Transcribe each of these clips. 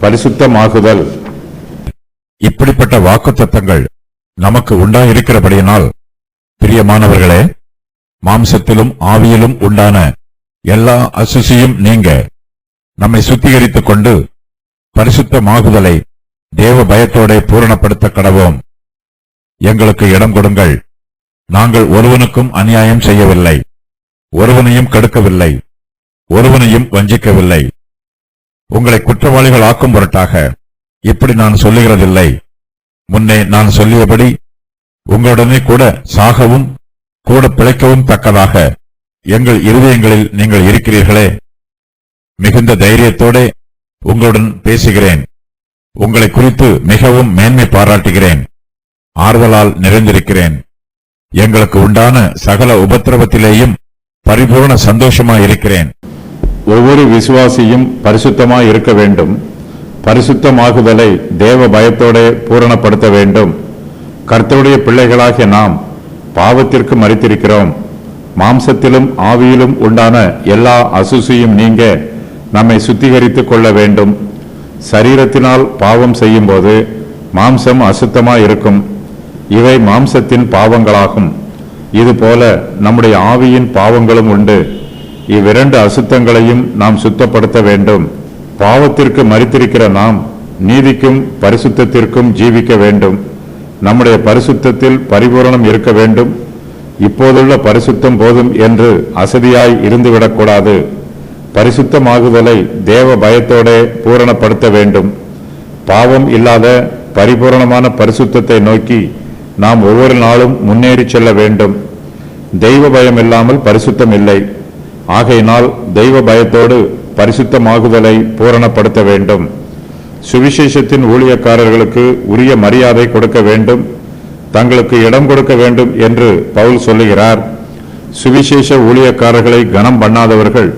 பரிசுத்தமாகுதல். இப்படிப்பட்ட வாக்குத்தத்தங்கள் நமக்கு உண்டாயிருக்கிறபடியினால், பிரியமானவர்களே, மாம்சத்திலும் ஆவியிலும் உண்டான எல்லா அசுசியும் நீங்க நம்மை சுத்திகரித்துக் கொண்டு பரிசுத்தமாகுதலை தேவ பயத்தோட பூரணப்படுத்த கடவோம். எங்களுக்கு இடம் கொடுங்கள். நாங்கள் ஒருவனுக்கும் அநியாயம் செய்யவில்லை, ஒருவனையும் கெடுக்கவில்லை, ஒருவனையும் வஞ்சிக்கவில்லை. உங்களை குற்றவாளிகள் ஆக்கும் பொருட்டாக இப்படி நான் சொல்லுகிறதில்லை. முன்னே நான் சொல்லியபடி உங்களுடனே கூட சாகவும் கூட பிழைக்கவும் தக்கதாக எங்கள் இருதயங்களில் நீங்கள் இருக்கிறீர்களே. மிகுந்த தைரியத்தோட உங்களுடன் பேசுகிறேன். உங்களை குறித்து மிகவும் மேன்மை பாராட்டுகிறேன். ஆறுதலால் நிறைந்திருக்கிறேன். எங்களுக்கு உண்டான சகல உபத்திரவத்திலேயும் பரிபூர்ண சந்தோஷமாயிருக்கிறேன். ஒவ்வொரு விசுவாசியும் பரிசுத்தமாய் இருக்க வேண்டும். பரிசுத்தமாகுதலை தேவ பயத்தோட பூரணப்படுத்த வேண்டும். கர்த்தருடைய பிள்ளைகளாகிய நாம் பாவத்திற்கு மரித்திருக்கிறோம். மாம்சத்திலும் ஆவியிலும் உண்டான எல்லா அசுசியும் நீங்க நம்மை சுத்திகரித்துக் கொள்ள வேண்டும். சரீரத்தினால் பாவம் செய்யும் போது மாம்சம் அசுத்தமாய் இருக்கும். இவை மாம்சத்தின் பாவங்களாகும். இதுபோல நம்முடைய ஆவியின் பாவங்களும் உண்டு. இவ்விரண்டு அசுத்தங்களையும் நாம் சுத்தப்படுத்த வேண்டும். பாவத்திற்கு மரித்திருக்கிற நாம் நீதிக்கும் பரிசுத்தத்திற்கும் ஜீவிக்க வேண்டும். நம்முடைய பரிசுத்தத்தில் பரிபூரணம் இருக்க வேண்டும். இப்போதுள்ள பரிசுத்தம் போதும் என்று அசதியாய் இருந்துவிடக்கூடாது. பரிசுத்தமாகுதலை தேவ பயத்தோட பூரணப்படுத்த வேண்டும். பாவம் இல்லாத பரிபூரணமான பரிசுத்தத்தை நோக்கி நாம் ஒவ்வொரு நாளும் முன்னேறி செல்ல வேண்டும். தெய்வ பயம் இல்லாமல் பரிசுத்தம் இல்லை. ஆகையினால் தெய்வ பயத்தோடு பரிசுத்தமாகுதலை பூரணப்படுத்த வேண்டும். சுவிசேஷத்தின் ஊழியக்காரர்களுக்கு உரிய மரியாதை கொடுக்க வேண்டும். தங்களுக்கு இடம் கொடுக்க வேண்டும் என்று பவுல் சொல்லுகிறார். சுவிசேஷ ஊழியக்காரர்களை கனம் பண்ணாதவர்கள்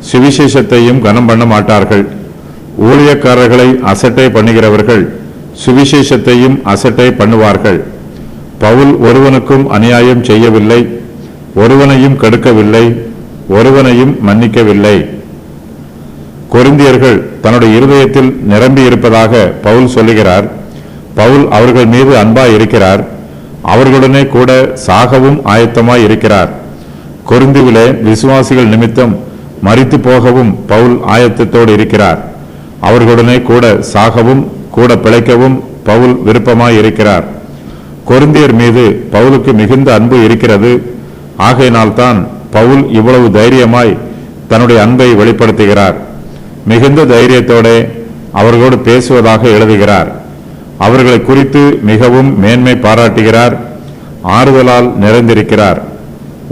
சுவிசேஷத்தையும் கனம் பண்ண மாட்டார்கள். ஊழியக்காரர்களை அசட்டை பண்ணுகிறவர்கள் சுவிசேஷத்தையும் அசட்டை பண்ணுவார்கள். பவுல் ஒருவனுக்கும் அநியாயம் செய்யவில்லை, ஒருவனையும் கெடுக்கவில்லை, ஒருவனையும் மன்னிக்கவில்லை. கொரிந்தியர்கள் தன்னுடைய இருதயத்தில் நிரம்பி இருப்பதாக பவுல் சொல்லுகிறார். பவுல் அவர்கள் மீது அன்பாய் இருக்கிறார். அவர்களுடனே கூட சாகவும் ஆயத்தமாய் இருக்கிறார். கொரிந்துவிலே விசுவாசிகள் நிமித்தம் மரித்து போகவும் பவுல் ஆயத்தத்தோடு இருக்கிறார். அவர்களுடனே கூட சாகவும் கூட பிழைக்கவும் பவுல் விருப்பமாய் இருக்கிறார். கொரிந்தியர் மீது பவுலுக்கு மிகுந்த அன்பு இருக்கிறது. ஆகையினால்தான் பவுல் இவ்வளவு தைரியமாய் தன்னுடைய அன்பை வெளிப்படுத்துகிறார். மிகுந்த தைரியத்தோட அவர்களோடு பேசுவதாக எழுதுகிறார். அவர்களை குறித்து மிகவும் மேன்மை பாராட்டுகிறார். ஆறுதலால் நிறைந்திருக்கிறார்.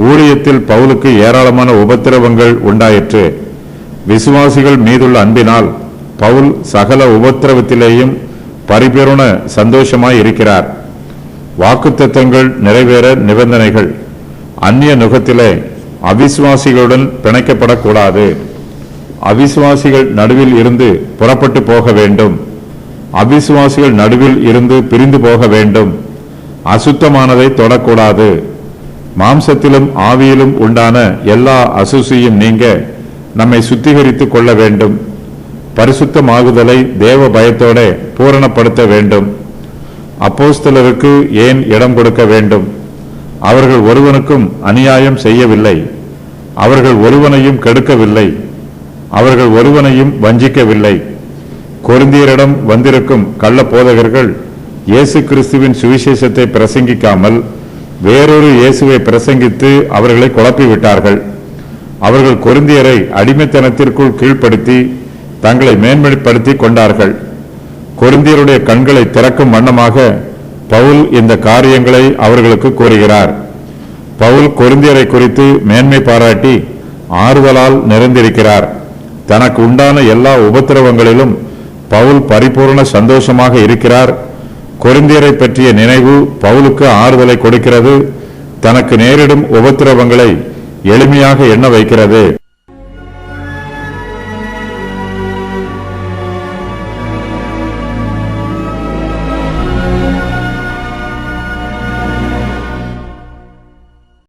ஊழியத்தில் பவுலுக்கு ஏராளமான உபத்திரவங்கள் உண்டாயிற்று. விசுவாசிகள் மீதுள்ள அன்பினால் பவுல் சகல உபத்திரவத்திலேயும் பரிபூரண சந்தோஷமாய் இருக்கிறார். வாக்குத்தத்தங்கள் நிறைவேற நிபந்தனைகள். அந்நிய நுகத்திலே அவிசுவாசிகளுடன் பிணைக்கப்படக்கூடாது. அவிசுவாசிகள் நடுவில் இருந்து புறப்பட்டு போக வேண்டும். அவிசுவாசிகள் நடுவில் இருந்து பிரிந்து போக வேண்டும். அசுத்தமானதை தொடக்கூடாது. மாம்சத்திலும் ஆவியிலும் உண்டான எல்லா அசுசியும் நீங்க நம்மை சுத்திகரித்துக் கொள்ள வேண்டும். பரிசுத்தமாகுதலை தேவ பயத்தோட பூரணப்படுத்த வேண்டும். அப்போஸ்தலருக்கு ஏன் இடம் கொடுக்க வேண்டும்? அவர்கள் ஒருவனுக்கும் அநியாயம் செய்யவில்லை, அவர்கள் ஒருவனையும் கெடுக்கவில்லை, அவர்கள் ஒருவனையும் வஞ்சிக்கவில்லை. கொரிந்தியரிடம் வந்திருக்கும் கள்ள போதகர்கள் இயேசு கிறிஸ்துவின் சுவிசேஷத்தை பிரசங்கிக்காமல் வேறொரு இயேசுவை பிரசங்கித்து அவர்களை குழப்பிவிட்டார்கள். அவர்கள் கொரிந்தியரை அடிமைத்தனத்திற்குள் கீழ்ப்படுத்தி தங்களை மேன்மைப்படுத்தி கொண்டார்கள். கொரிந்தியருடைய கண்களை திறக்கும் வண்ணமாக பவுல் இந்த காரியங்களை அவர்களுக்கு கூறுகிறார். பவுல் கொரிந்தியரை குறித்து மேன்மை பாராட்டி ஆறுதலால் நிறைந்திருக்கிறார். தனக்கு உண்டான எல்லா உபத்திரவங்களிலும் பவுல் பரிபூர்ண சந்தோஷமாக இருக்கிறார். கொரிந்தியரை பற்றிய நினைவு பவுலுக்கு ஆறுதலை கொடுக்கிறது. தனக்கு நேரிடும் உபத்திரவங்களை எளிமையாக எண்ண வைக்கிறது.